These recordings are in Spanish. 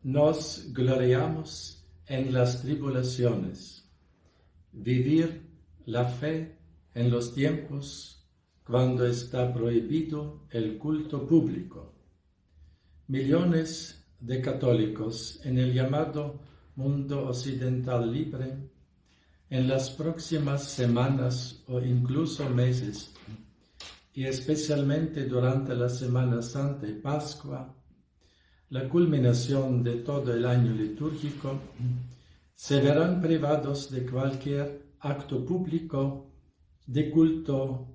nos gloriamos en las tribulaciones, vivir la fe en los tiempos cuando está prohibido el culto público. Millones de católicos en el llamado mundo occidental libre, en las próximas semanas o incluso meses, y especialmente durante la Semana Santa y Pascua, la culminación de todo el año litúrgico, se verán privados de cualquier acto público de culto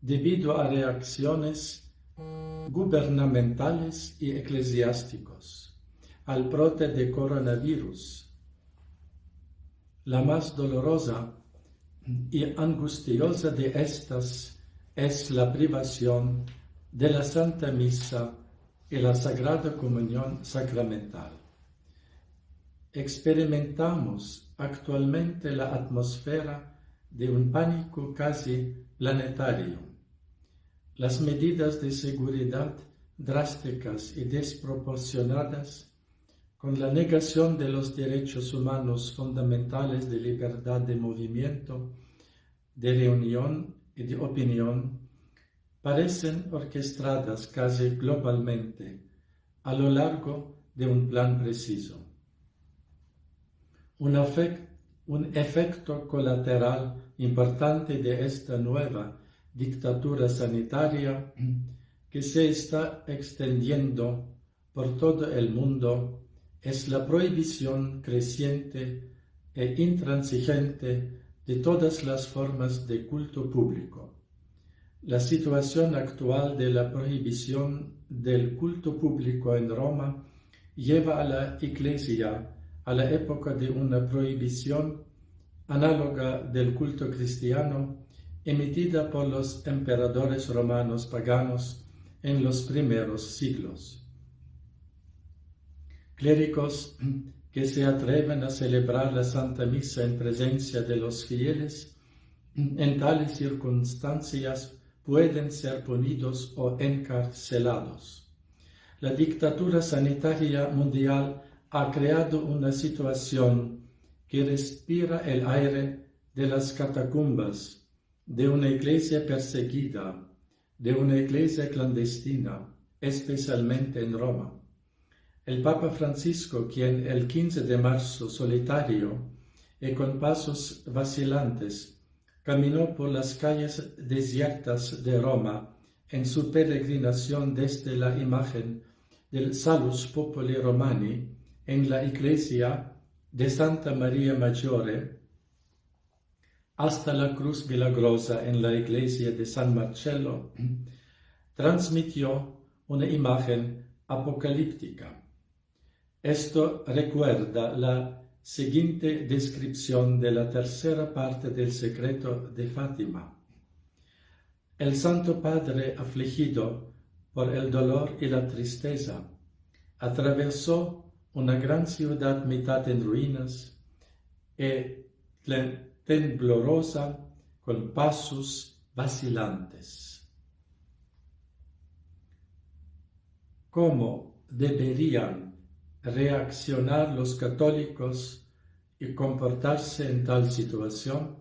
debido a reacciones gubernamentales y eclesiásticos al brote de coronavirus. La más dolorosa y angustiosa de estas es la privación de la Santa Misa y la Sagrada Comunión Sacramental. Experimentamos actualmente la atmósfera de un pánico casi planetario. Las medidas de seguridad drásticas y desproporcionadas, con la negación de los derechos humanos fundamentales de libertad de movimiento, de reunión y de opinión, parecen orquestadas casi globalmente a lo largo de un plan preciso. Un efecto colateral importante de esta nueva dictadura sanitaria que se está extendiendo por todo el mundo es la prohibición creciente e intransigente de todas las formas de culto público. La situación actual de la prohibición del culto público en Roma lleva a la Iglesia a la época de una prohibición análoga del culto cristiano emitida por los emperadores romanos paganos en los primeros siglos. Clérigos que se atreven a celebrar la Santa Misa en presencia de los fieles, en tales circunstancias pueden ser punidos o encarcelados. La dictadura sanitaria mundial ha creado una situación que respira el aire de las catacumbas, de una iglesia perseguida, de una iglesia clandestina, especialmente en Roma. El Papa Francisco, quien el 15 de marzo solitario y con pasos vacilantes caminó por las calles desiertas de Roma en su peregrinación desde la imagen del Salus Populi Romani en la iglesia de Santa Maria Maggiore hasta la Cruz Milagrosa en la iglesia de San Marcello, transmitió una imagen apocalíptica. Esto recuerda la siguiente descripción de la tercera parte del secreto de Fátima. El Santo Padre, afligido por el dolor y la tristeza, atravesó una gran ciudad mitad en ruinas y temblorosa con pasos vacilantes. ¿Cómo deberían reaccionar los católicos y comportarse en tal situación?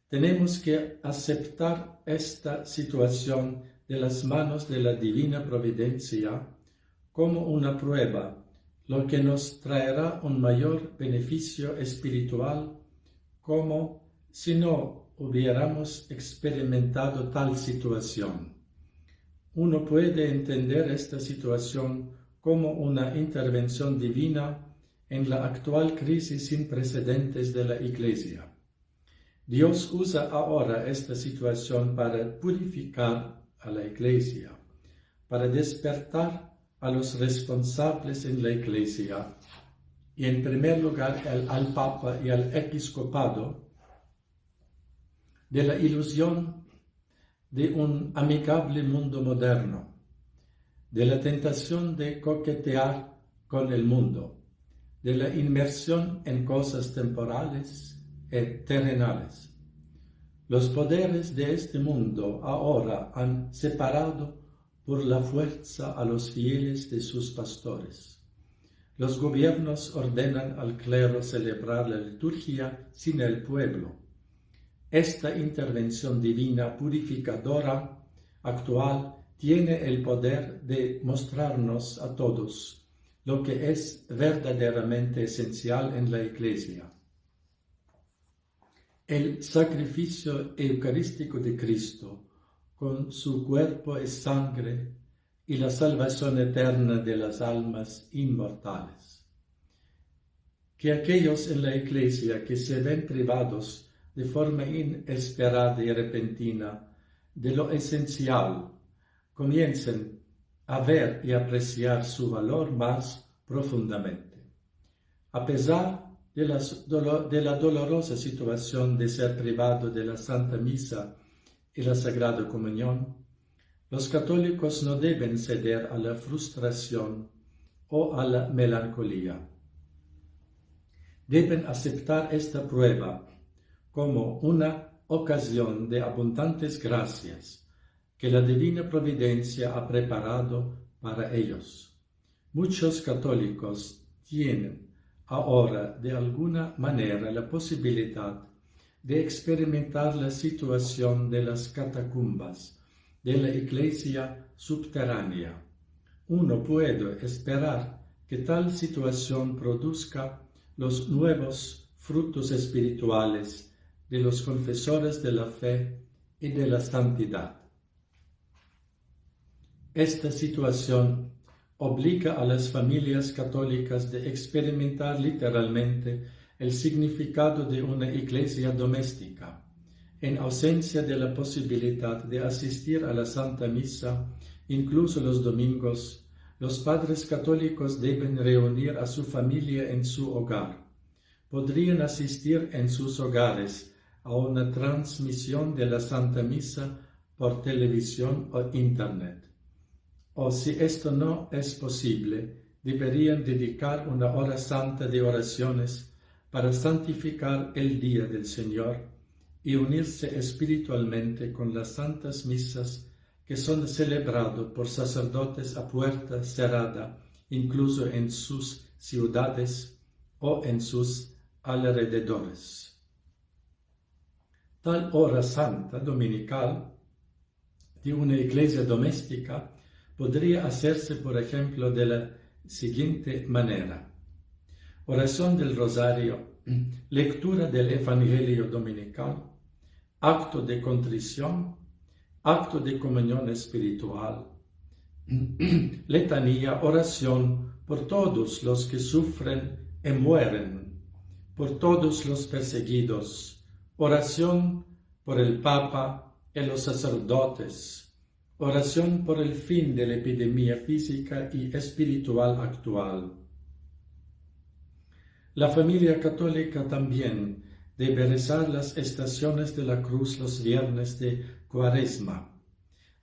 Tenemos que aceptar esta situación de las manos de la divina providencia como una prueba, lo que nos traerá un mayor beneficio espiritual, como si no hubiéramos experimentado tal situación. Uno puede entender esta situación como una intervención divina en la actual crisis sin precedentes de la Iglesia. Dios usa ahora esta situación para purificar a la Iglesia, para despertar a los responsables en la Iglesia y en primer lugar al Papa y al Episcopado de la ilusión de un amigable mundo moderno, de la tentación de coquetear con el mundo, de la inmersión en cosas temporales y terrenales. Los poderes de este mundo ahora han separado por la fuerza a los fieles de sus pastores. los gobiernos ordenan al clero celebrar la liturgia sin el pueblo. Esta intervención divina purificadora actual tiene el poder de mostrarnos a todos lo que es verdaderamente esencial en la Iglesia. El sacrificio eucarístico de Cristo, con su cuerpo y sangre, y la salvación eterna de las almas inmortales. Que aquellos en la Iglesia que se ven privados de forma inesperada y repentina de lo esencial, comiencen a ver y apreciar su valor más profundamente. A pesar de la dolorosa situación de ser privado de la Santa Misa y la Sagrada Comunión, los católicos no deben ceder a la frustración o a la melancolía. Deben aceptar esta prueba como una ocasión de abundantes gracias que la divina providencia ha preparado para ellos. Muchos católicos tienen ahora de alguna manera la posibilidad de experimentar la situación de las catacumbas de la Iglesia subterránea. Uno puede esperar que tal situación produzca los nuevos frutos espirituales de los confesores de la fe y de la santidad. Esta situación obliga a las familias católicas de experimentar literalmente el significado de una iglesia doméstica. En ausencia de la posibilidad de asistir a la Santa Misa, incluso los domingos, los padres católicos deben reunir a su familia en su hogar. Podrían asistir en sus hogares a una transmisión de la Santa Misa por televisión o Internet. O si esto no es posible, deberían dedicar una hora santa de oraciones para santificar el día del Señor y unirse espiritualmente con las santas misas que son celebradas por sacerdotes a puerta cerrada, incluso en sus ciudades o en sus alrededores. Tal hora santa dominical de una iglesia doméstica podría hacerse, por ejemplo, de la siguiente manera: oración del rosario, lectura del Evangelio dominical, acto de contrición, acto de comunión espiritual, letanía, oración por todos los que sufren y mueren, por todos los perseguidos, oración por el Papa y los sacerdotes, oración por el fin de la epidemia física y espiritual actual. La familia católica también debe rezar las estaciones de la cruz los viernes de Cuaresma.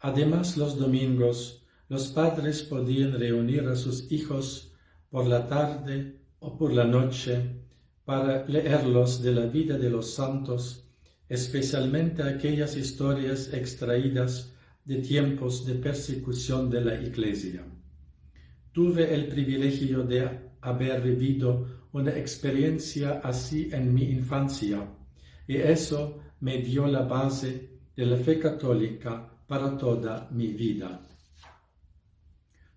Además, los domingos, los padres podían reunir a sus hijos por la tarde o por la noche para leerlos de la vida de los santos, especialmente aquellas historias extraídas de tiempos de persecución de la Iglesia. Tuve el privilegio de haber vivido una experiencia así en mi infancia, y eso me dio la base de la fe católica para toda mi vida.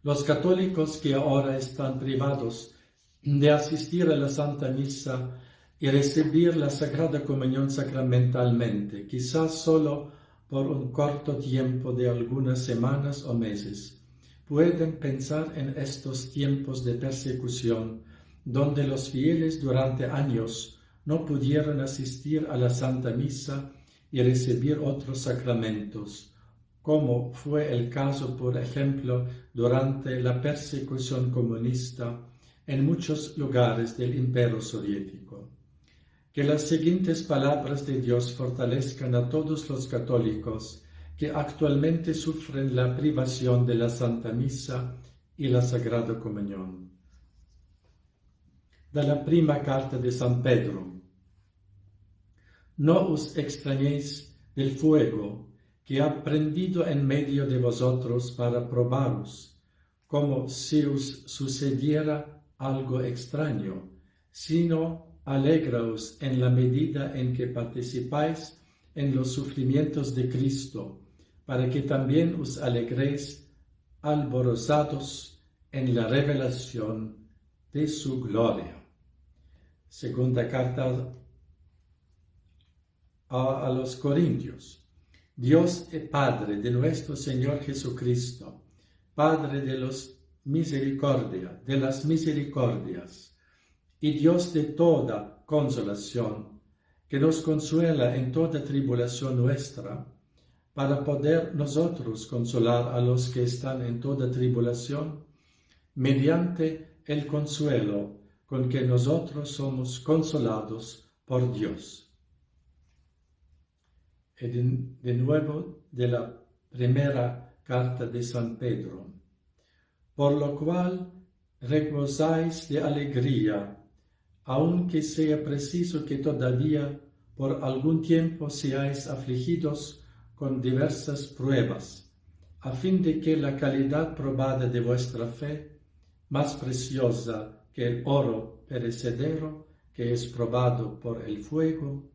Los católicos que ahora están privados de asistir a la Santa Misa y recibir la Sagrada Comunión sacramentalmente, quizás solo por un corto tiempo de algunas semanas o meses, pueden pensar en estos tiempos de persecución donde los fieles durante años no pudieron asistir a la Santa Misa y recibir otros sacramentos, como fue el caso, por ejemplo, durante la persecución comunista en muchos lugares del Imperio Soviético. Que las siguientes palabras de Dios fortalezcan a todos los católicos que actualmente sufren la privación de la Santa Misa y la Sagrada Comunión. Dalla prima carta de San Pedro. No os extrañéis del fuego que ha prendido en medio de vosotros para probaros, como si os sucediera algo extraño, sino alegraos en la medida en que participáis en los sufrimientos de Cristo, para que también os alegréis alborozados en la revelación de su gloria. Segunda carta a los Corintios. Dios es Padre de nuestro Señor Jesucristo, Padre de las misericordias, y Dios de toda consolación, que nos consuela en toda tribulación nuestra, para poder nosotros consolar a los que están en toda tribulación, mediante el consuelo con que nosotros somos consolados por Dios. Y de nuevo de la primera carta de San Pedro. Por lo cual reposáis de alegría, aunque sea preciso que todavía por algún tiempo seáis afligidos con diversas pruebas, a fin de que la calidad probada de vuestra fe, más preciosa que el oro perecedero que es probado por el fuego,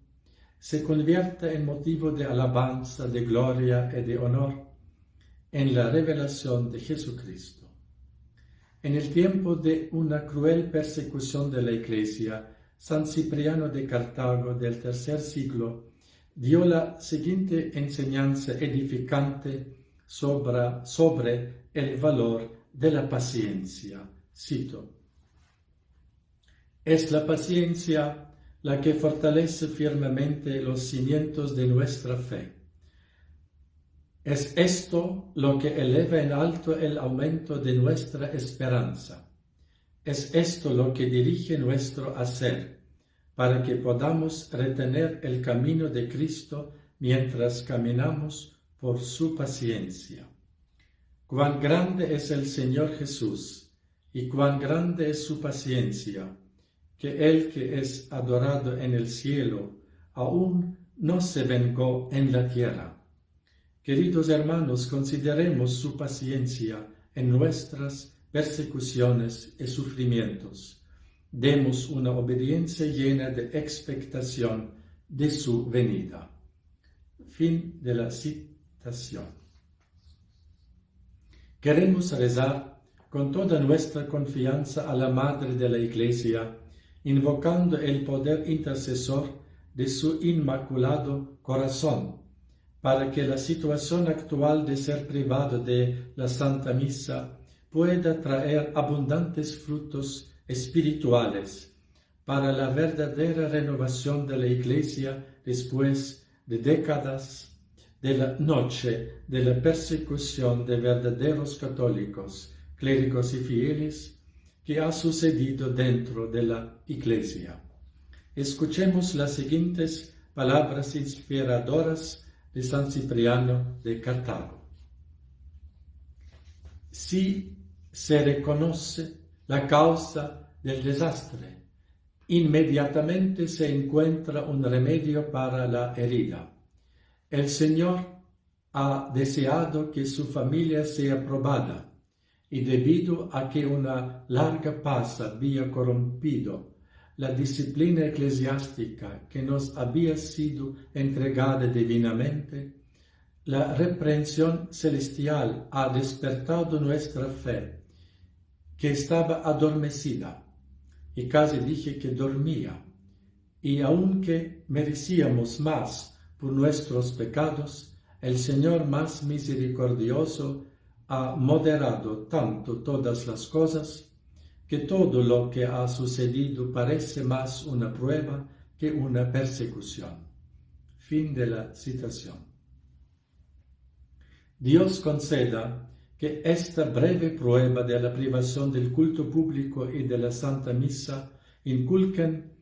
se convierta en motivo de alabanza, de gloria y de honor en la revelación de Jesucristo. En el tiempo de una cruel persecución de la Iglesia, San Cipriano de Cartago del tercer siglo dio la siguiente enseñanza edificante sobre el valor de la paciencia. Cito: es la paciencia la que fortalece firmemente los cimientos de nuestra fe. Es esto lo que eleva en alto el aumento de nuestra esperanza. Es esto lo que dirige nuestro hacer, para que podamos retener el camino de Cristo mientras caminamos por su paciencia. Cuán grande es el Señor Jesús, y cuán grande es su paciencia, que el que es adorado en el cielo aún no se vengó en la tierra. Queridos hermanos, consideremos su paciencia en nuestras persecuciones y sufrimientos. Demos una obediencia llena de expectación de su venida. Fin de la citación. Queremos rezar con toda nuestra confianza a la Madre de la Iglesia, invocando el poder intercesor de su inmaculado corazón, para que la situación actual de ser privado de la Santa Misa pueda traer abundantes frutos espirituales para la verdadera renovación de la Iglesia después de décadas de la noche de la persecución de verdaderos católicos, clérigos y fieles, que ha sucedido dentro de la Iglesia. Escuchemos las siguientes palabras inspiradoras de San Cipriano de Cartago. Si se reconoce la causa del desastre, inmediatamente se encuentra un remedio para la herida. El Señor ha deseado que su familia sea probada, y debido a que una larga paz había corrompido la disciplina eclesiástica que nos había sido entregada divinamente, la reprensión celestial ha despertado nuestra fe, que estaba adormecida, y casi dije que dormía, y aunque merecíamos más por nuestros pecados, el Señor más misericordioso ha moderado tanto todas las cosas, que todo lo que ha sucedido parece más una prueba que una persecución. Fin de la citación. Dios conceda que esta breve prueba de la privación del culto público y de la Santa Misa inculquen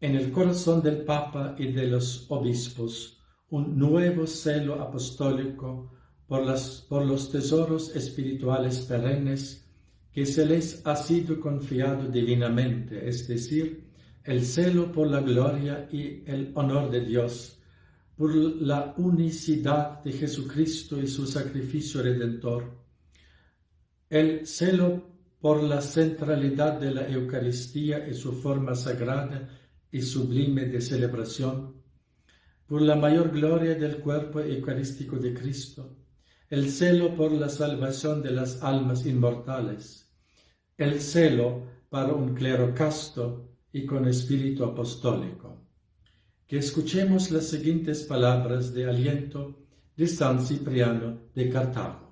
en el corazón del Papa y de los obispos un nuevo celo apostólico por los tesoros espirituales perennes que se les ha sido confiado divinamente, es decir, el celo por la gloria y el honor de Dios, por la unicidad de Jesucristo y su sacrificio redentor, el celo por la centralidad de la Eucaristía y su forma sagrada y sublime de celebración, por la mayor gloria del cuerpo eucarístico de Cristo, el celo por la salvación de las almas inmortales, el celo para un clero casto y con espíritu apostólico. Que escuchemos las siguientes palabras de aliento de San Cipriano de Cartago.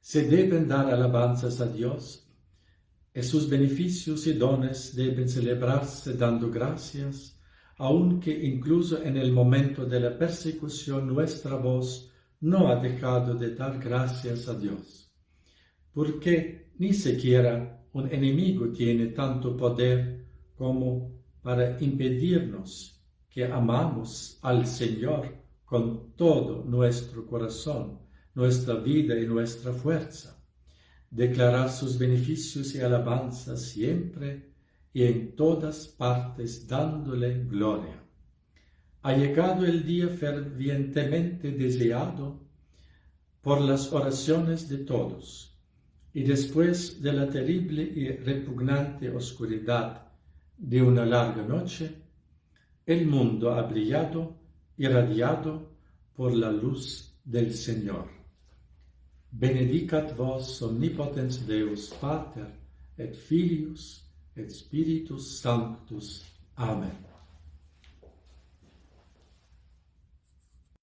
Se deben dar alabanzas a Dios, y sus beneficios y dones deben celebrarse dando gracias, aunque incluso en el momento de la persecución nuestra voz no ha dejado de dar gracias a Dios, porque ni siquiera un enemigo tiene tanto poder como para impedirnos que amamos al Señor con todo nuestro corazón, nuestra vida y nuestra fuerza. Declarar sus beneficios y alabanzas siempre y en todas partes dándole gloria. Ha llegado el día fervientemente deseado por las oraciones de todos, y después de la terrible y repugnante oscuridad de una larga noche, el mundo ha brillado, irradiado por la luz del Señor. Benedicat vos omnipotens Deus Pater, et Filius, et Spiritus Sanctus. Amen.